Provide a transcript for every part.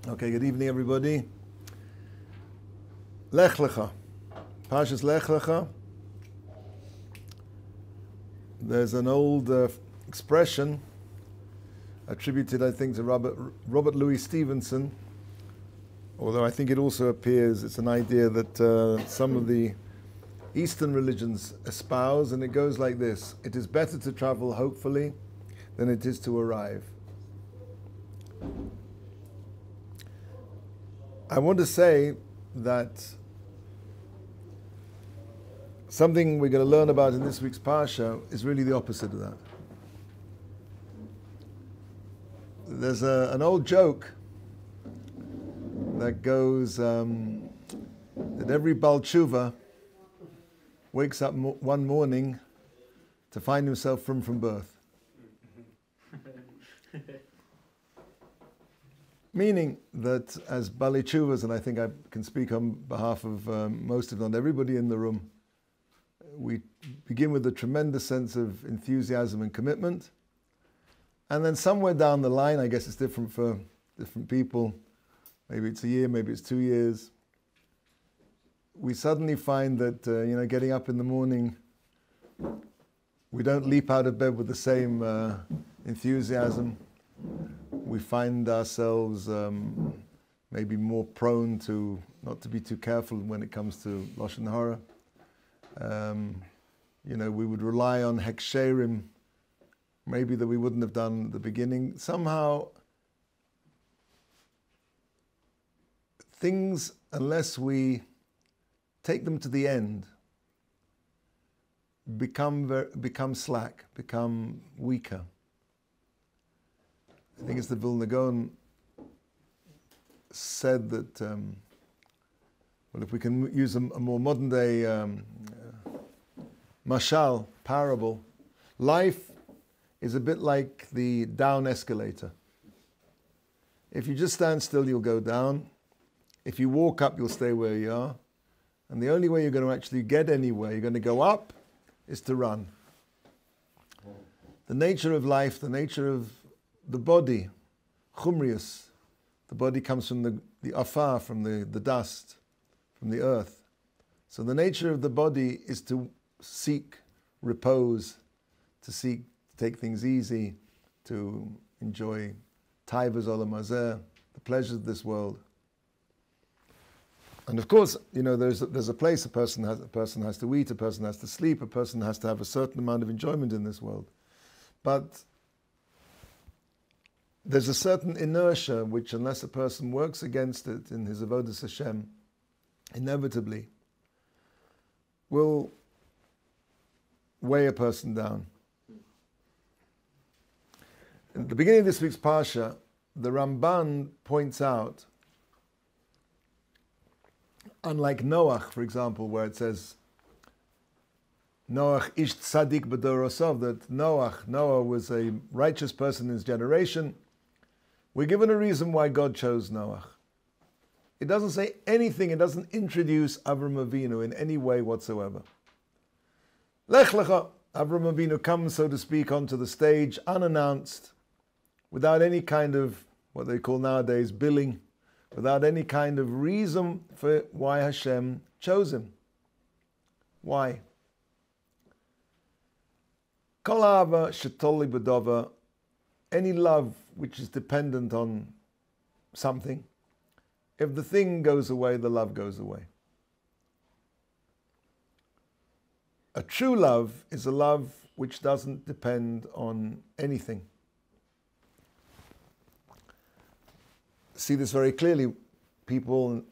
Okay, good evening, everybody. Lech Lecha, Parshat Lech Lecha. There's an old expression attributed, I think, to Robert Louis Stevenson, although I think it also appears, it's an idea that some of the Eastern religions espouse, and it goes like this: it is better to travel hopefully than it is to arrive. I want to say that something we're going to learn about in this week's Parsha is really the opposite of that. There's an old joke that goes that every Baal Tshuva wakes up one morning to find himself from birth. Meaning that as Bali Tshuvas, and I think I can speak on behalf of most, if not everybody in the room, we begin with a tremendous sense of enthusiasm and commitment. And then somewhere down the line, I guess it's different for different people, maybe it's a year, maybe it's 2 years, we suddenly find that, getting up in the morning, we don't leap out of bed with the same enthusiasm. We find ourselves maybe more prone to not to be too careful when it comes to Lashon Hara. We would rely on heksherim, maybe that we wouldn't have done at the beginning. Somehow, things, unless we take them to the end, become slack, become weaker. I think it's the Vilna Gaon said that, if we can use a more modern day mashal, parable, life is a bit like the down escalator. If you just stand still, you'll go down. If you walk up, you'll stay where you are. And the only way you're going to actually get anywhere, you're going to go up, is to run. The nature of life, the nature of the body, chumrius, the body comes from the afar, from the dust, from the earth. So the nature of the body is to seek repose, to seek to take things easy, to enjoy taivas olam hazeh, the pleasures of this world. And of course, there's a place a person has to eat, a person has to sleep, a person has to have a certain amount of enjoyment in this world. But there's a certain inertia which, unless a person works against it in his avodas Hashem, inevitably will weigh a person down. At the beginning of this week's Parsha, the Ramban points out, unlike Noach, for example, where it says, Noach ish tzadik b'dorosov, that Noah was a righteous person in his generation, we're given a reason why God chose Noach. It doesn't say anything, it doesn't introduce Avram Avinu in any way whatsoever. Lech Lecha, Avram Avinu comes, so to speak, onto the stage, unannounced, without any kind of, what they call nowadays, billing, without any kind of reason for why Hashem chose him. Why? Kol ahava shetoli b'dova, any love which is dependent on something, if the thing goes away, the love goes away. A true love is a love which doesn't depend on anything. See this very clearly. People,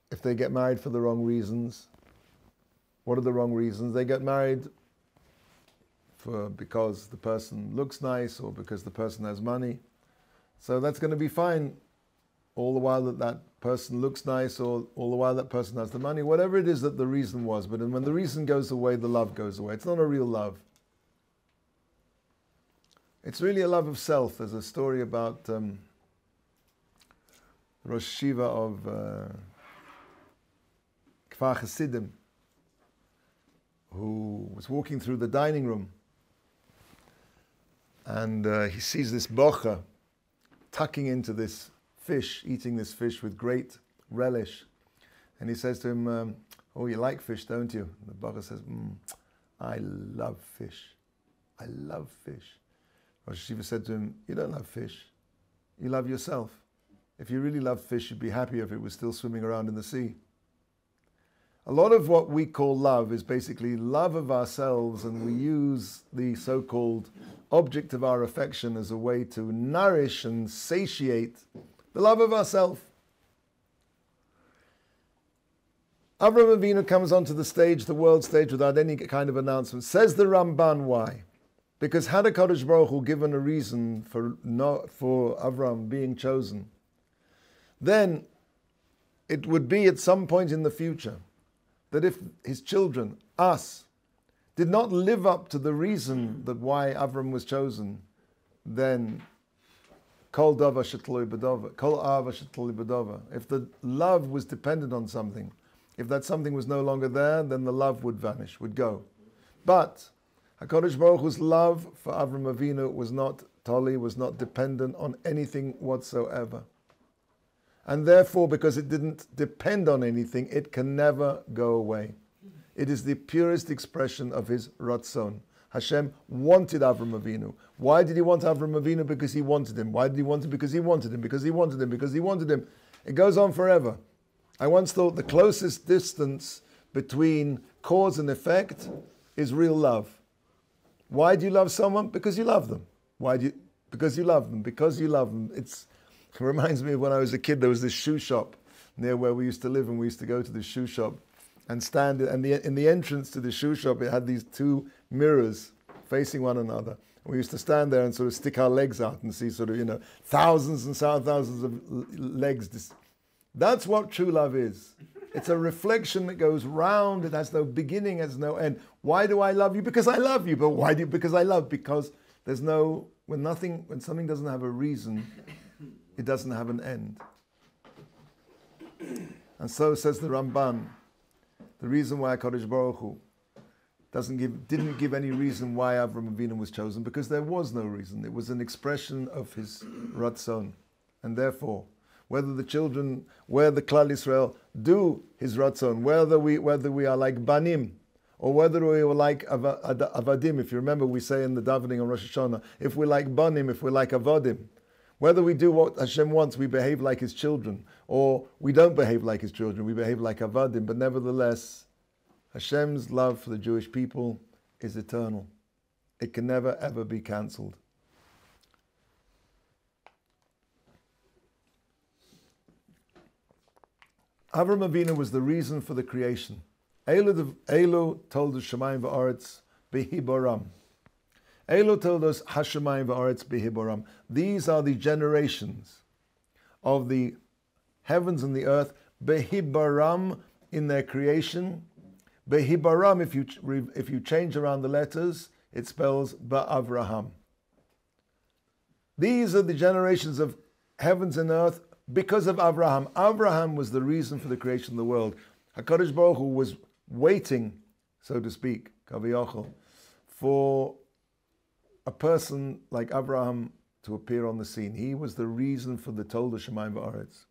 if they get married for the wrong reasons, what are the wrong reasons? They get married because the person looks nice or because the person has money. So that's going to be fine all the while that person looks nice or all the while that person has the money, whatever it is that the reason was. But when the reason goes away, the love goes away. It's not a real love. It's really a love of self. There's a story about Rosh Shiva of Kfar Hasidim, who was walking through the dining room, and he sees this bocha tucking into this fish, eating this fish with great relish. And he says to him, oh, you like fish, don't you? And the Baba says, I love fish. I love fish. Rosh Hashiva said to him, you don't love fish. You love yourself. If you really loved fish, you'd be happier if it was still swimming around in the sea. A lot of what we call love is basically love of ourselves, and we use the so-called object of our affection as a way to nourish and satiate the love of ourselves. Avraham Avinu comes onto the stage, the world stage, without any kind of announcement. Says the Ramban, why? Because had HaKadosh Baruch Hu given a reason for Avraham being chosen, then it would be at some point in the future that if his children, us, did not live up to the reason that why Avram was chosen, then kol dava shetloy b'dava, kol ava shetloy b'dava. If the love was dependent on something, if that something was no longer there, then the love would vanish, would go. But HaKadosh Baruch Hu's love for Avram Avinu was not tali, was not dependent on anything whatsoever. And therefore, because it didn't depend on anything, it can never go away. It is the purest expression of his Ratzon. Hashem wanted Avram Avinu. Why did he want Avram Avinu? Because he wanted him. Why did he want him? Because he wanted him. Because he wanted him. Because he wanted him. It goes on forever. I once thought the closest distance between cause and effect is real love. Why do you love someone? Because you love them. Why do you? Because you love them. Because you love them. It reminds me of when I was a kid, there was this shoe shop near where we used to live, and we used to go to the shoe shop and stand, and in the entrance to the shoe shop, it had these two mirrors facing one another. We used to stand there and sort of stick our legs out and see sort of, thousands and thousands of legs. That's what true love is. It's a reflection that goes round. It has no beginning, it has no end. Why do I love you? Because I love you. But why do you? Because I love. Because there's no, when something doesn't have a reason, it doesn't have an end. And so says the Ramban, the reason why HaKadosh Baruch Hu didn't give any reason why Avram Avinu was chosen, because there was no reason. It was an expression of his Ratzon. And therefore, whether the children, whether the Klal Yisrael do his Ratzon, whether we are like Banim, or whether we are like Avadim. If you remember, we say in the davening on Rosh Hashanah, if we're like Banim, if we're like Avadim, whether we do what Hashem wants, we behave like his children, or we don't behave like his children, we behave like Avadim, but nevertheless, Hashem's love for the Jewish people is eternal. It can never ever be cancelled. Avram Avinu was the reason for the creation. Elo told us Shemayim v'aretz behibaram. Elo told us Hashemayim v'aretz behibaram. These are the generations of the heavens and the earth, behibaram, in their creation. Behibaram, if you change around the letters, it spells Ba'avraham. These are the generations of heavens and earth because of Avraham. Avraham was the reason for the creation of the world. HaKadosh Baruch Hu was waiting, so to speak, Kaviyachol, for a person like Avraham to appear on the scene. He was the reason for the Tolda Shemayim v'aretz.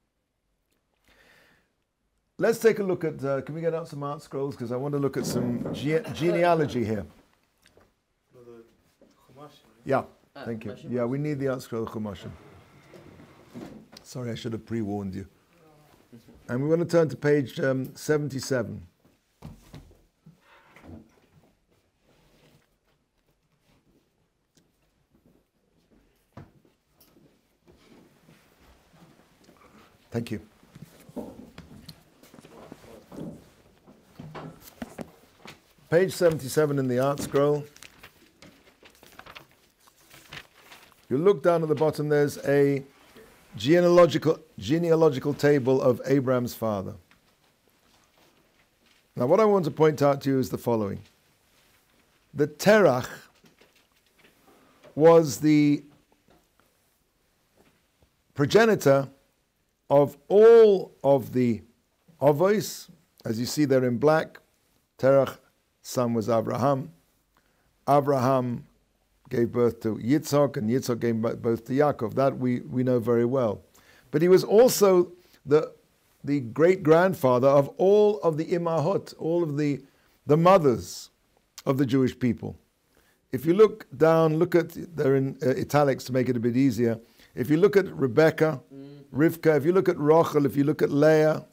Let's take a look at, can we get out some art scrolls? Because I want to look at some genealogy here. Yeah, thank you. Yeah, we need the art scroll Chumashim. Sorry, I should have pre-warned you. And we want to turn to page 77. Thank you. Page 77 in the art scroll. You look down at the bottom, there's a genealogical table of Abraham's father. Now what I want to point out to you is the following. The Terach was the progenitor of all of the Avos, as you see there in black. Terach, son was Abraham. Abraham gave birth to Yitzhak, and Yitzhak gave birth to Yaakov. That we know very well. but he was also the great-grandfather of all of the imahot, all of the mothers of the Jewish people. If you look down, they're in italics to make it a bit easier. If you look at Rebecca, Rivka, if you look at Rachel, if you look at Leah,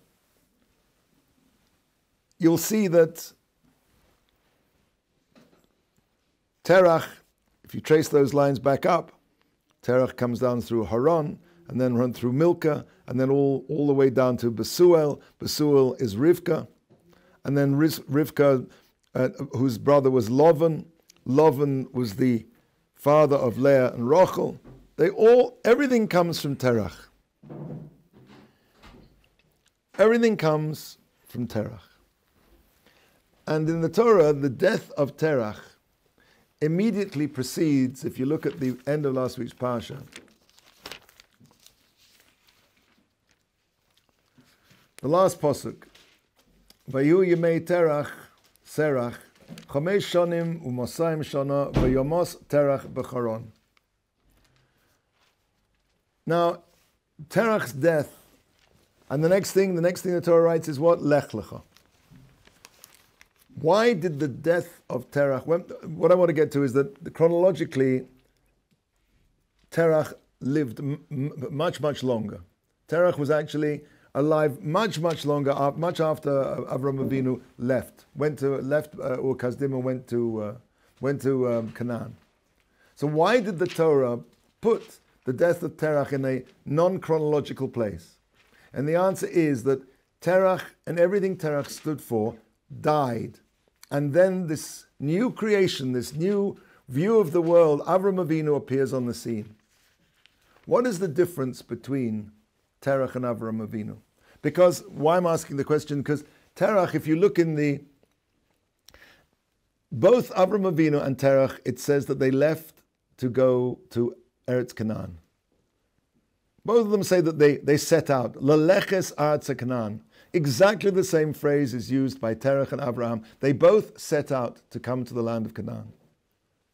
you'll see that Terach, if you trace those lines back up, Terach comes down through Haran, and then run through Milcah, and then all the way down to Besuel. Besuel is Rivka, and then Rivka, whose brother was Lovan. Lovan was the father of Leah and Rachel. Everything comes from Terach. Everything comes from Terach. And in the Torah, the death of Terach immediately precedes, if you look at the end of last week's Parsha, the last pasuk, Vayu Yemei Terach, Serach, Chomesh Shonim Umosayim Shana, Vayomos Terach Becharon. Now, Terach's death, and the next thing the Torah writes is what? Lech Lecha. Why did the death of Terach, what I want to get to is that chronologically, Terach lived much, much longer. Terach was actually alive much, much longer, much after Avram Avinu left Ur Kasdim and went to Canaan. So why did the Torah put the death of Terach in a non-chronological place? And the answer is that Terach and everything Terach stood for died. And then this new creation, this new view of the world, Avram Avinu appears on the scene. What is the difference between Terach and Avram Avinu? Because, why I'm asking the question, because Terach, if you look in both Avram Avinu and Terach, it says that they left to go to Eretz Canaan. Both of them say that they set out, Leleches Arza Canaan. Exactly the same phrase is used by Terach and Abraham. They both set out to come to the land of Canaan.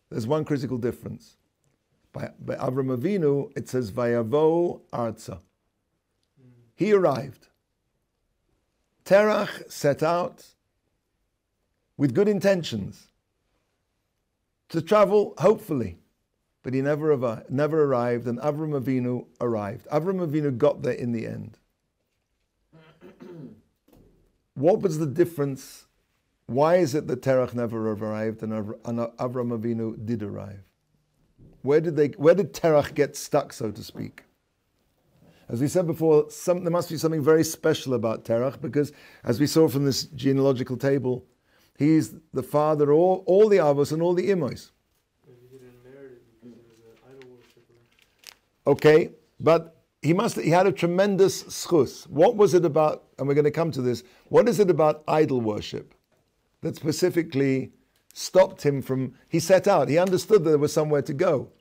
There's one critical difference. By Avram Avinu, it says, Vayavo Arza. He arrived. Terach set out with good intentions to travel, hopefully, but he never arrived, and Avram Avinu arrived. Avram Avinu got there in the end. What was the difference? Why is it that Terach never arrived and Avram Avinu did arrive? Where did Terach get stuck, so to speak? As we said before, there must be something very special about Terach, because as we saw from this genealogical table, he's the father of all the Avos and all the Imos. He didn't merit it because he was an idol worshiper. Okay, but he had a tremendous schus. What was it about, and we're going to come to this, what is it about idol worship that specifically stopped him from, he set out, he understood that there was somewhere to go.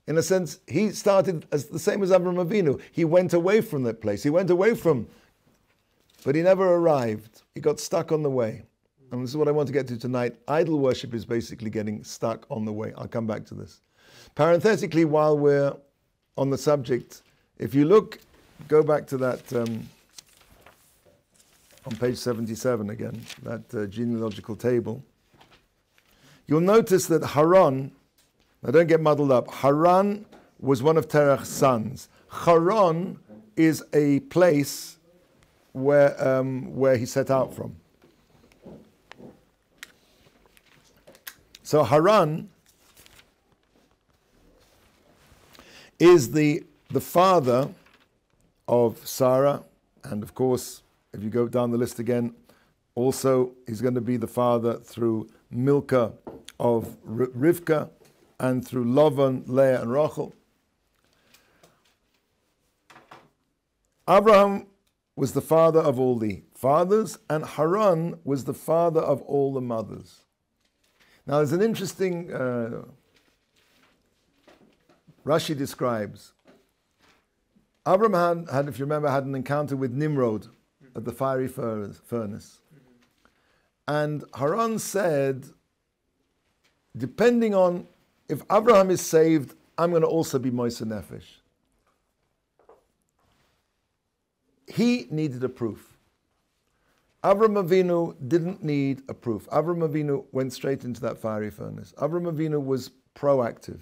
In a sense, he started as the same as Avram Avinu. He went away from that place. He went away from, but he never arrived. He got stuck on the way. And this is what I want to get to tonight. Idol worship is basically getting stuck on the way. I'll come back to this. Parenthetically, while we're on the subject, if you go back to that, on page 77 again, that genealogical table, you'll notice that Haran, now don't get muddled up, Haran was one of Terach's sons. Haran is a place where he set out from. So Haran is the father of Sarah, and of course, if you go down the list again, also he's going to be the father through Milcah of Rivka, and through Lavan, Leah, and Rachel. Abraham was the father of all the fathers, and Haran was the father of all the mothers. Now, there's an interesting, Rashi describes, Abraham had, if you remember, had an encounter with Nimrod at the fiery furnace. And Haran said, depending on, if Abraham is saved, I'm going to also be Moiseh Nefesh. he needed a proof. Avram Avinu didn't need a proof. Avram Avinu went straight into that fiery furnace. Avram Avinu was proactive.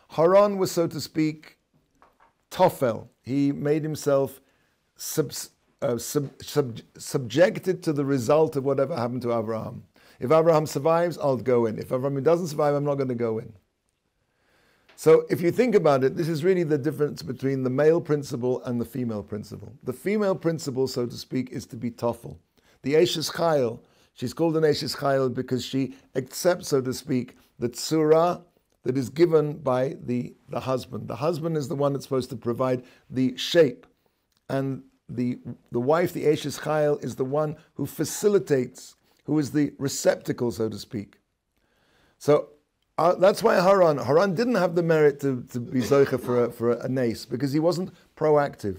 Haran was, so to speak, tofel. He made himself subjected to the result of whatever happened to Abraham. If Abraham survives, I'll go in. If Abraham doesn't survive, I'm not going to go in. So if you think about it, this is really the difference between the male principle and the female principle. The female principle, so to speak, is to be tofel. The Eshes Chayil, she's called an Eshes Chayil because she accepts, so to speak, the tzura that is given by the husband. The husband is the one that's supposed to provide the shape. And the wife, the Eshes Chayil, is the one who facilitates, who is the receptacle, so to speak. So that's why Haran didn't have the merit to be zoche for a nace, because he wasn't proactive.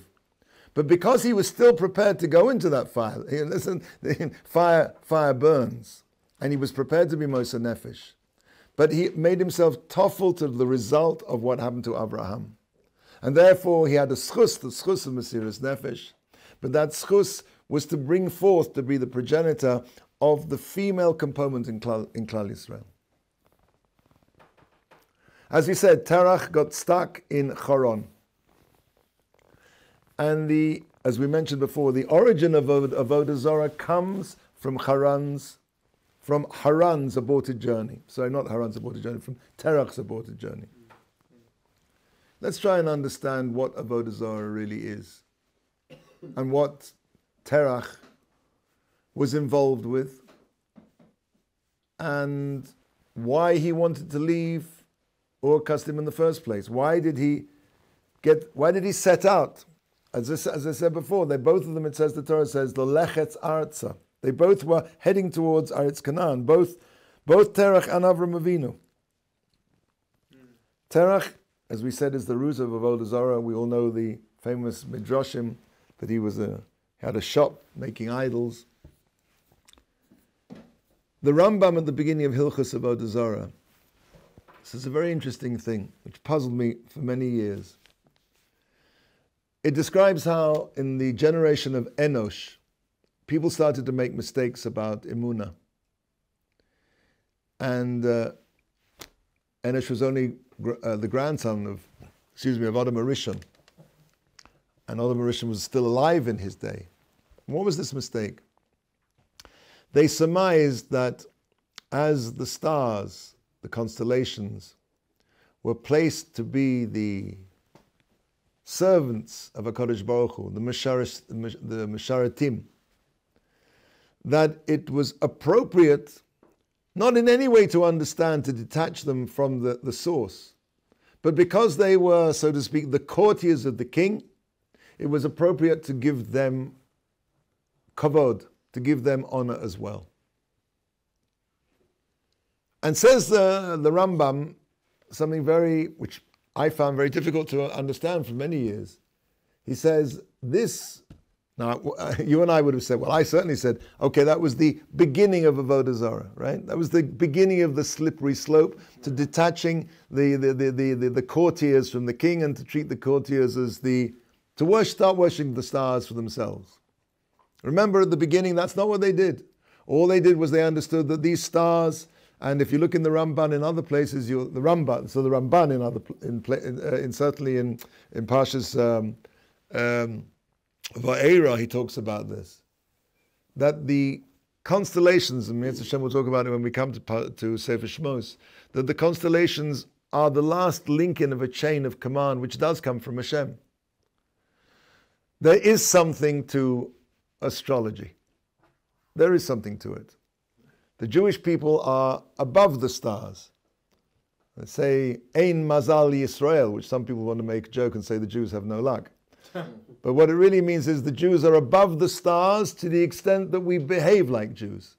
But because he was still prepared to go into that fire, listen, fire burns, and he was prepared to be Moser Nefesh. But he made himself toffel to the result of what happened to Abraham. And therefore he had a schus, the schus of Mesiras Nefesh. But that schus was to bring forth, to be the progenitor of the female component in Klal Yisrael. As we said, Terach got stuck in Haran. And as we mentioned before, the origin of Avodah Zarah comes from Haran's aborted journey. Sorry, not Haran's aborted journey, from Terach's aborted journey. Let's try and understand what Avodah Zarah really is and what Terach was involved with and why he wanted to leave Ur Kasdim in the first place. Why did he set out? As I said before, both of them, it says, the Torah says, the Lechetz Arza. They both were heading towards Eretz Canaan, both Terach and Avram Avinu. Terach, as we said, is the root of Avodah Zarah. We all know the famous Midrashim, that he had a shop making idols. The Rambam at the beginning of Hilchos Avodah Zarah, this is a very interesting thing, which puzzled me for many years. It describes how in the generation of Enosh, people started to make mistakes about Emunah. And Enosh was only the grandson of Adam Arishon. And Adam Arishon was still alive in his day. And what was this mistake? They surmised that as the stars, the constellations, were placed to be the servants of HaKadosh Baruch Hu, the Mesharatim, that it was appropriate, not in any way to understand, to detach them from the source, but because they were, so to speak, the courtiers of the king, it was appropriate to give them kavod, to give them honor as well. And says the Rambam something which I found very difficult to understand for many years. He says this. Now, you and I would have said, well, I certainly said, okay, that was the beginning of Avodah Zarah, right? That was the beginning of the slippery slope to detaching the courtiers from the king and to treat the courtiers as start worshiping the stars for themselves. Remember, at the beginning, that's not what they did. All they did was they understood that these stars, and if you look in the Ramban in other places, the Ramban certainly in Parshas Va'era, he talks about this, that the constellations, and Mitzvah Hashem will talk about it when we come to Sefer Shmos, that the constellations are the last link in of a chain of command which does come from Hashem. There is something to astrology. There is something to it. The Jewish people are above the stars. They say, Ein Mazal Yisrael, which some people want to make a joke and say the Jews have no luck. But what it really means is the Jews are above the stars to the extent that we behave like Jews.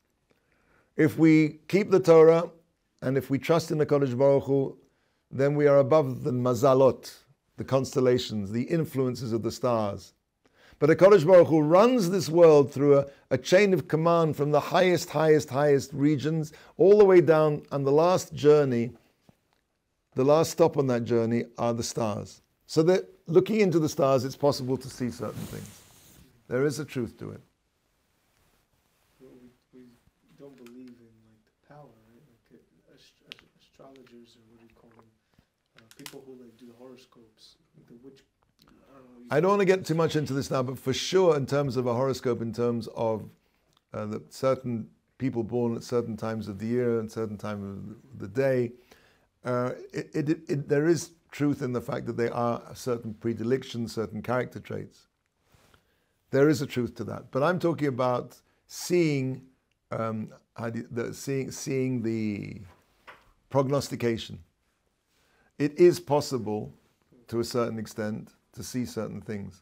If we keep the Torah, and if we trust in the Kodesh Baruch Hu, then we are above the mazalot, the constellations, the influences of the stars. But the Kodesh Baruch Hu runs this world through a chain of command from the highest regions, all the way down, and the last stop on that journey are the stars. So that looking into the stars, it's possible to see certain things. There is a truth to it. We don't believe in like the power, right? Like astrologers, or what do you call them? People who like do the horoscopes. I don't want to get too much into this now, but for sure, in terms of a horoscope, in terms of that certain people born at certain times of the year and certain time of the day, there is truth in the fact that there are certain predilections, certain character traits. There is a truth to that. But I'm talking about seeing seeing the prognostication. It is possible, to a certain extent, to see certain things.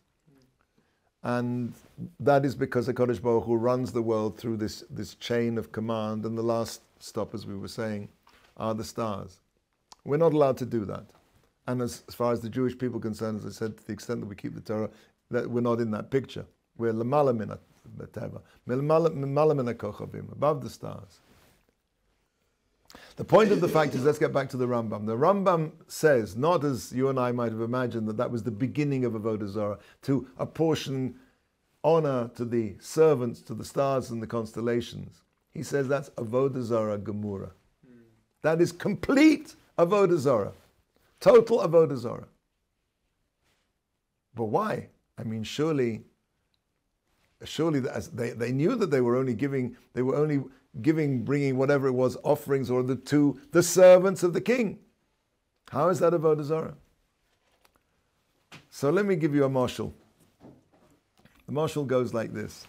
And that is because HaKadosh Baruch Hu runs the world through this chain of command, and the last stop, as we were saying, are the stars. We're not allowed to do that. And as far as the Jewish people are concerned, as I said, to the extent that we keep the Torah, that we're not in that picture. We're l'mala min ha-teva, l'mala min ha-kochavim, above the stars. The point of the fact is, let's get back to the Rambam. The Rambam says, not as you and I might have imagined, that was the beginning of Avodah Zarah, to apportion honor to the servants, to the stars and the constellations. He says that's Avodah Zarah Gemura. That is complete Avodah Zarah. Total Avodah Zarah. But why? I mean, surely they knew that they were only bringing whatever it was, offerings to the servants of the king. How is that Avodah Zarah? So let me give you a mashal. The mashal goes like this.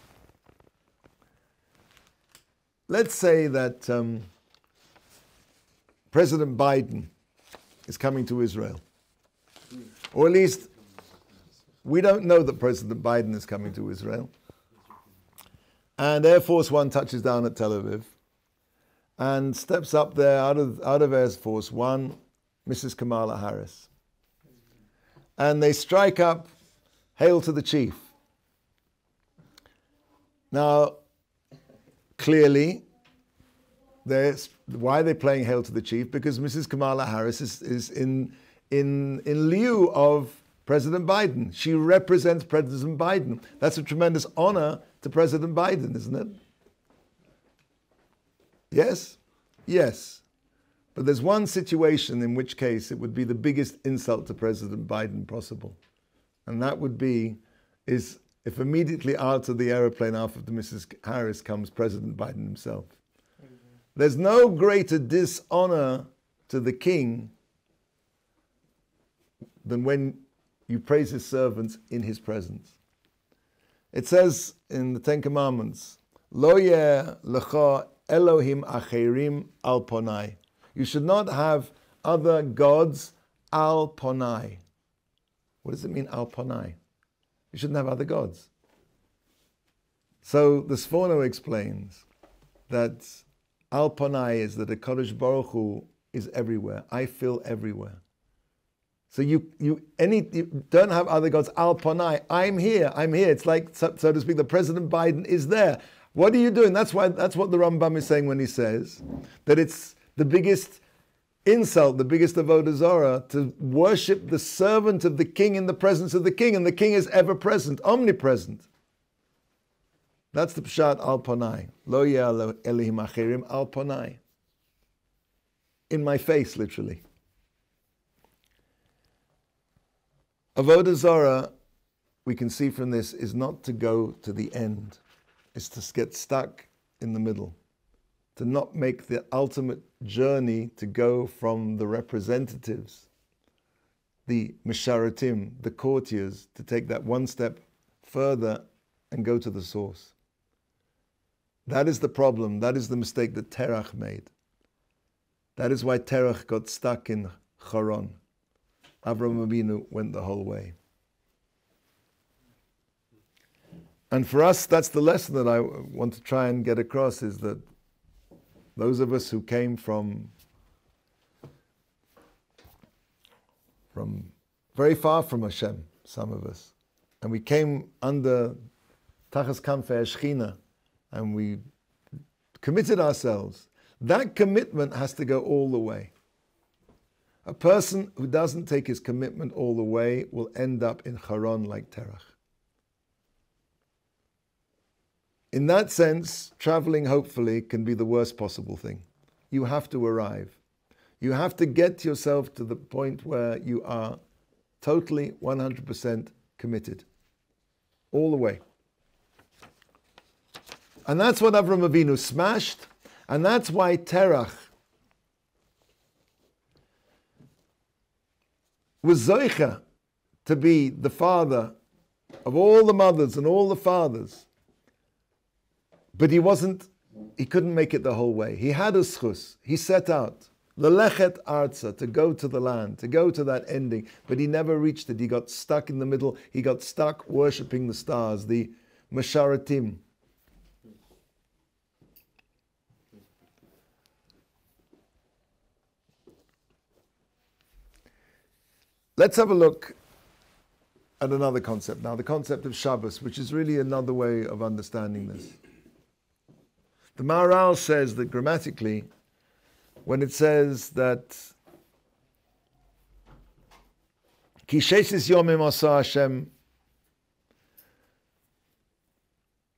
Let's say that President Biden is coming to Israel. Or at least, we don't know that President Biden is coming to Israel. And Air Force One touches down at Tel Aviv and steps up there out of Air Force One, Mrs. Kamala Harris. And they strike up Hail to the Chief. Now, clearly, why are they playing Hail to the Chief? Because Mrs. Kamala Harris is in lieu of President Biden. She represents President Biden. That's a tremendous honor to President Biden, isn't it? Yes? Yes. But there's one situation in which case it would be the biggest insult to President Biden possible. And that would be, if immediately out of the aeroplane after Mrs. Harris comes President Biden himself. There's no greater dishonor to the king than when you praise his servants in his presence. It says in the Ten Commandments, Lo yeh lecha Elohim acherim al ponai. You should not have other gods al ponai. What does it mean, al ponai? You shouldn't have other gods. So the Sforno explains that al ponai is that the HaKadosh Baruch Hu is everywhere. I feel everywhere. So you don't have other gods. Al Panai, I'm here. It's like, so to speak, the President Biden is there. What are you doing? That's what the Rambam is saying when he says that it's the biggest insult, the biggest Avodah Zarah, to worship the servant of the king in the presence of the king, and the king is ever present, omnipresent. That's the Pshat Al Panai. Lo yeh Elohim acherim al Panai. In my face, literally. Avodah Zarah, we can see from this, is not to go to the end. It's to get stuck in the middle. To not make the ultimate journey to go from the representatives, the Misharatim, the courtiers, to take that one step further and go to the source. That is the problem. That is the mistake that Terach made. That is why Terach got stuck in Haran. Avraham Avinu went the whole way. And for us, that's the lesson that I want to try and get across, is that those of us who came from very far from Hashem, some of us, and we came under Tachas Kanfei Shechina, and we committed ourselves, that commitment has to go all the way. A person who doesn't take his commitment all the way will end up in Haran like Terach. in that sense, traveling hopefully can be the worst possible thing. You have to arrive. You have to get yourself to the point where you are totally 100% committed. All the way. And that's what Avram Avinu smashed, and that's why Terach was Zoicha to be the father of all the mothers and all the fathers. But he couldn't make it the whole way. He had a schus. He set out. Lelechet arza, to go to the land, to go to that ending. But he never reached it. He got stuck in the middle. He got stuck worshipping the stars, the Masharatim. Let's have a look at another concept now, the concept of Shabbos, which is really another way of understanding this. The Maharal says that grammatically, when it says that Ki shesis yomim asa Hashem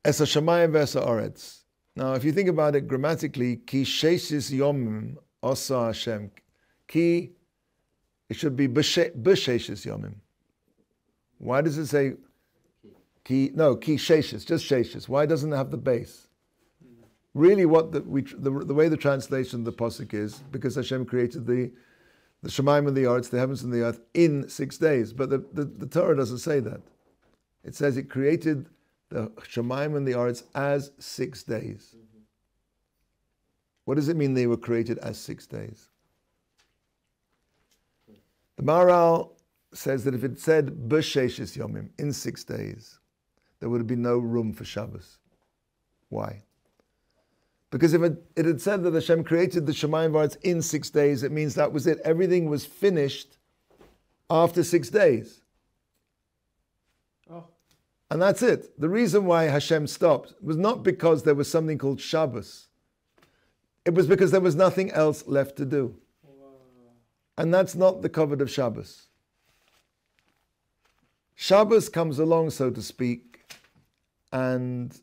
es hashamayim v'es haaretz. Now, if you think about it grammatically, Ki shesis yomim asa Hashem. Ki, it should be b'sheshis yomim. Why does it say ki? No, ki sheshis, just sheshis. Why doesn't it have the base? Really, what the way the translation of the pasuk is, because Hashem created the Shemaim and the Arts, the heavens and the earth, in 6 days. But the Torah doesn't say that. It says it created the Shemaim and the Arts as 6 days. What does it mean they were created as 6 days? The Maharal says that if it said b'sheshis yomim, in 6 days, there would be no room for Shabbos. Why? Because if it had said that Hashem created the Shemayim V'Aretz in 6 days, it means that was it. Everything was finished after 6 days. Oh. And that's it. The reason why Hashem stopped was not because there was something called Shabbos. It was because there was nothing else left to do. And that's not the covet of Shabbos. Shabbos comes along, so to speak, and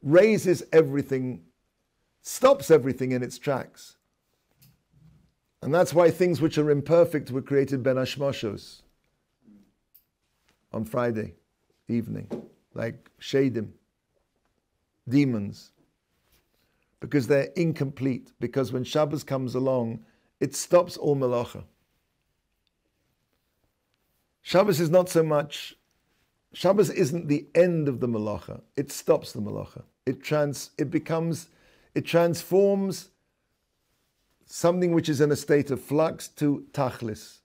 raises everything, stops everything in its tracks. And that's why things which are imperfect were created ben hashmoshos on Friday evening, like shadim, demons, because they're incomplete, because when Shabbos comes along, it stops all melacha. Shabbos is not so much, Shabbos isn't the end of the melacha, it stops the melacha. It transforms something which is in a state of flux to tachlis,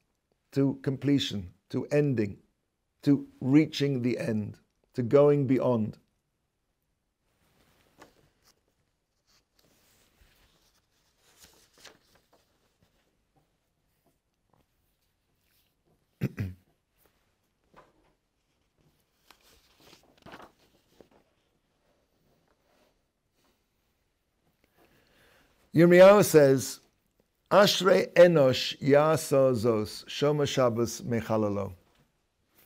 to completion, to ending, to reaching the end, to going beyond. Yirmiyahu says, Ashrei Enosh Yasa Zos Shoma Shabbos Mechalalo.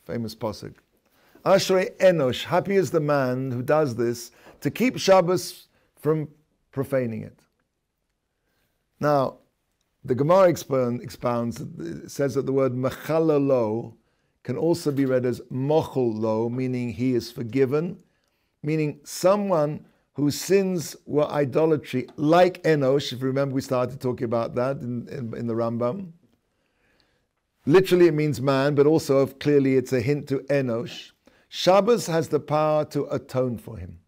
Famous pasuk. Ashrei Enosh, happy is the man who does this to keep Shabbos from profaning it. Now, the Gemara expounds, it says that the word Mechalalo can also be read as Mochel Lo, meaning he is forgiven, meaning someone whose sins were idolatry, like Enosh. If you remember, we started talking about that in the Rambam. Literally, it means man, but also clearly it's a hint to Enosh. Shabbos has the power to atone for him.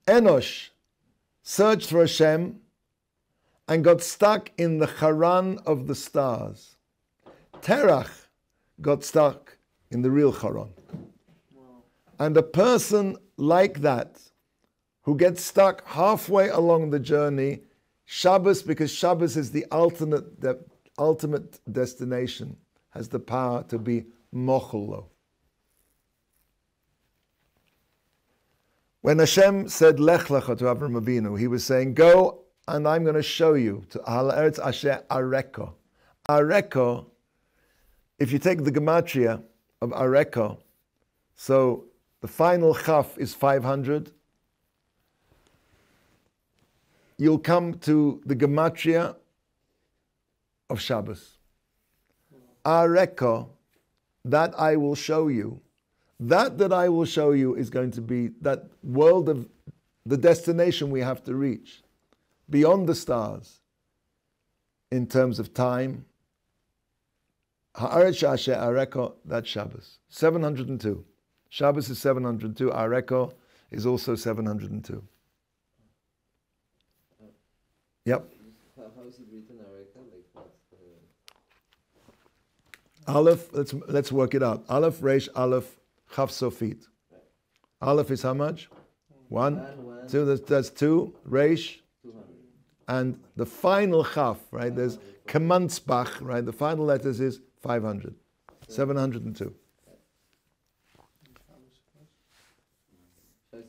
Enosh searched for Hashem and got stuck in the Haran of the stars. Terach got stuck in the real Haran. And a person like that, who gets stuck halfway along the journey, Shabbos, because Shabbos is the ultimate destination, has the power to be mochel. When Hashem said Lech Lecha to Avram Avinu, he was saying, go and I'm going to show you to Al Eretz Asher Areko. Areko, if you take the gematria of Areko, so the final chaf is 500. You'll come to the gematria of Shabbos. Areko, that I will show you. That I will show you is going to be that world of the destination we have to reach, beyond the stars, in terms of time. Ha'aretz Asher Areko, that's Shabbos. 702. Shabbos is 702. Areko is also 702. Yep. How is it written, Areka? Like what's Aleph, let's work it out. Aleph, Resh, Aleph, Chaf Sofit. Aleph is how much? One. Two, that's two. Resh. 200. And the final Chaf, right? There's Kemanzbach, right? The final letters is 500. 702.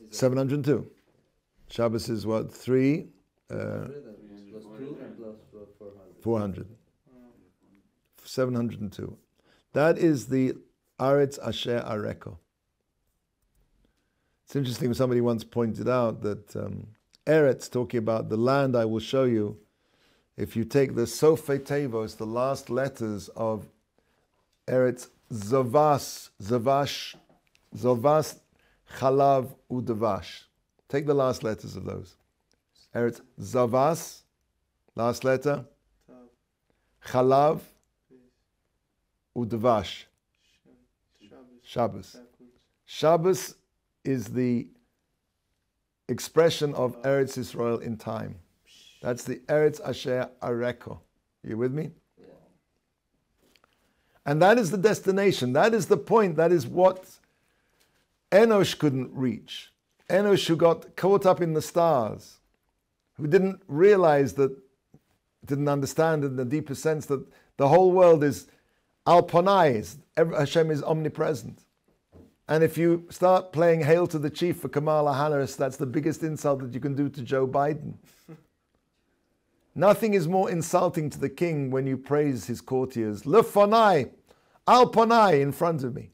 702. Shabbos is what? 3. Plus 2 and plus 400. 400. 702. That is the Aretz Asher Areko. It's interesting, somebody once pointed out that Eretz, talking about the land I will show you, if you take the Sofei Tevos, the last letters of Eretz, Zavas, Chalav, Udavash. Take the last letters of those. Eretz, Zavas, last letter, Chalav, Udavash. Shabbos. Shabbos is the expression of Eretz Yisrael in time. That's the Eretz Asher Areko. You with me? Yeah. And that is the destination. That is the point. That is what Enosh couldn't reach. Enosh, who got caught up in the stars, who didn't realize that, didn't understand in the deeper sense that the whole world is Alponai, Hashem is omnipresent. And if you start playing Hail to the Chief for Kamala Harris, that's the biggest insult that you can do to Joe Biden. Nothing is more insulting to the king when you praise his courtiers. Lefonai, Alponai, in front of me.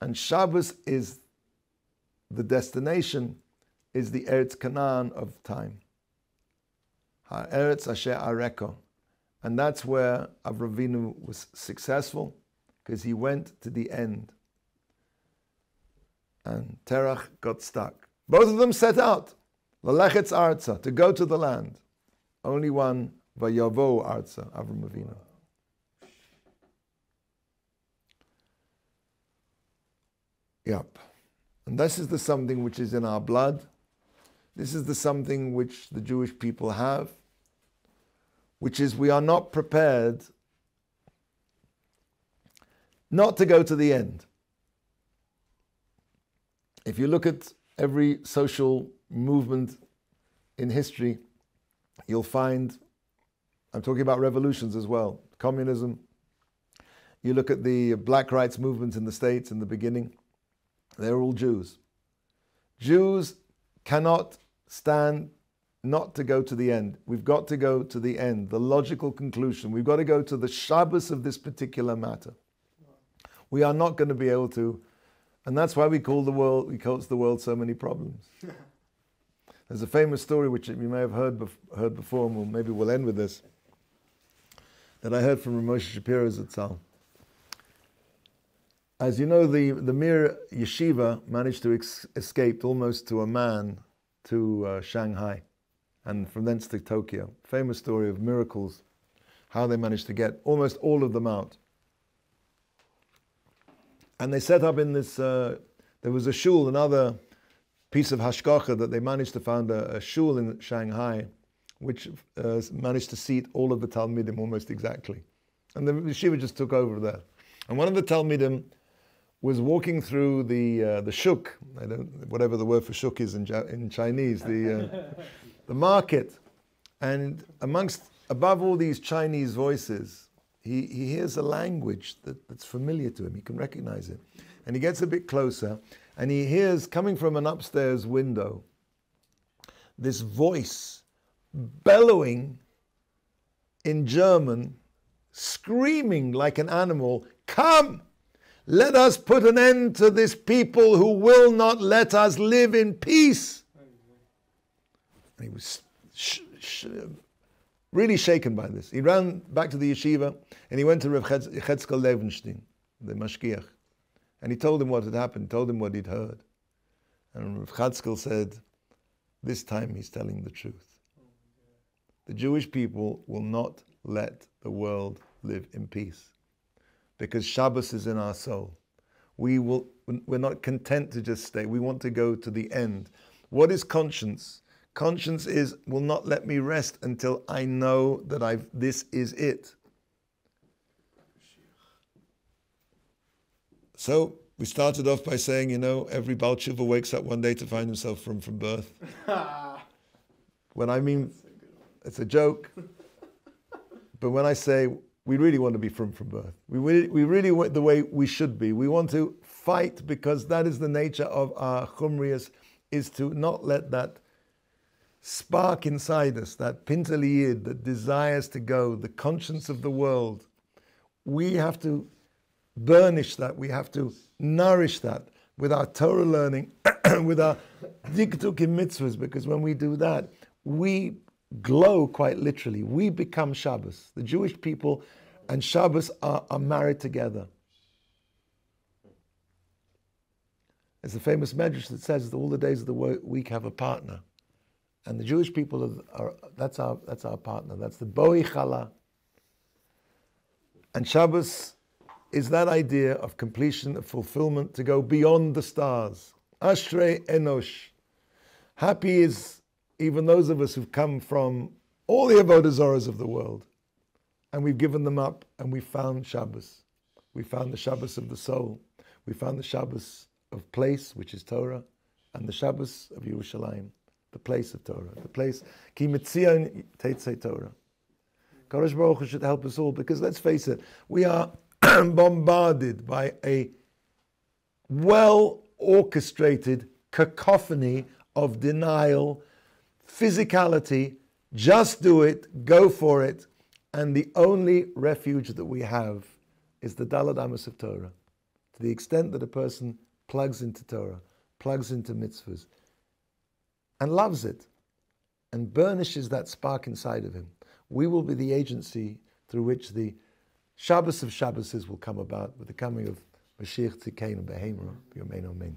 And Shabbos is the destination, is the Eretz Canaan of time. Eretz Asher Areko. And that's where Avraham Avinu was successful, because he went to the end. And Terach got stuck. Both of them set out, Lalechetz Arza, to go to the land. Only one, Vayavo Arza, Avraham Avinu. Yep. And this is the something which is in our blood. This is the something which the Jewish people have, which is we are not prepared not to go to the end. If you look at every social movement in history, you'll find, I'm talking about revolutions as well, communism. You look at the black rights movement in the States in the beginning, they're all Jews. Jews cannot stand not to go to the end. We've got to go to the end, the logical conclusion. We've got to go to the Shabbos of this particular matter. We are not going to be able to, and that's why we cause the world so many problems. There's a famous story which you may have heard before, and maybe we'll end with this, that I heard from Moshe Shapiro Zatzal. As you know, the Mir Yeshiva managed to escape almost to a man to Shanghai, and from thence to Tokyo. Famous story of miracles, how they managed to get almost all of them out. And they set up in this, there was a shul, another piece of hashgacha, that they managed to found a shul in Shanghai, which managed to seat all of the Talmidim almost exactly. And the yeshiva just took over there. And one of the Talmidim was walking through the shuk, whatever the word for shuk is in Chinese, the market. And above all these Chinese voices, he hears a language that's familiar to him. He can recognize it. And he gets a bit closer, and he hears, coming from an upstairs window, this voice bellowing in German, screaming like an animal, "Come! Let us put an end to this people who will not let us live in peace. And he was really shaken by this. He ran back to the yeshiva and he went to Rav Chetzkel Levenstein, the mashgiach, and he told him what had happened, told him what he'd heard. And Rav Chetzkel said, this time he's telling the truth. The Jewish people will not let the world live in peace because Shabbos is in our soul. We're not content to just stay. We want to go to the end. What is conscience? Conscience will not let me rest until I know that this is it. So we started off by saying, every Baal Tshuva wakes up one day to find himself from birth. When I mean, it's a joke, but when I say we really want to be from birth, we really want the way we should be. We want to fight because that is the nature of our chumrius, is to not let that spark inside us, that pintaliyid that desires to go, the conscience of the world. We have to burnish that. We have to nourish that with our Torah learning, with our diktukim mitzvahs, because when we do that, we glow quite literally. We become Shabbos. The Jewish people and Shabbos are married together. There's a famous medrash that says that all the days of the week have a partner. And the Jewish people that's our partner. That's the boi chala. And Shabbos is that idea of completion, of fulfillment, to go beyond the stars. Ashrei Enosh. Happy is even those of us who've come from all the avodah zaras of the world, and we've given them up, and we found Shabbos. We found the Shabbos of the soul. We found the Shabbos of place, which is Torah, and the Shabbos of Yerushalayim, the place of Torah, the place ki mitzion teitzei Torah. Kadosh Baruch Hu should help us all, because let's face it, we are bombarded by a well-orchestrated cacophony of denial, physicality, just do it, go for it, and the only refuge that we have is the Daled Amos of Torah. To the extent that a person plugs into Torah, plugs into mitzvahs, and loves it, and burnishes that spark inside of him, we will be the agency through which the Shabbos of Shabboses will come about with the coming of Mashiach Tzidkeinu Behemra, Yomeinu Amen.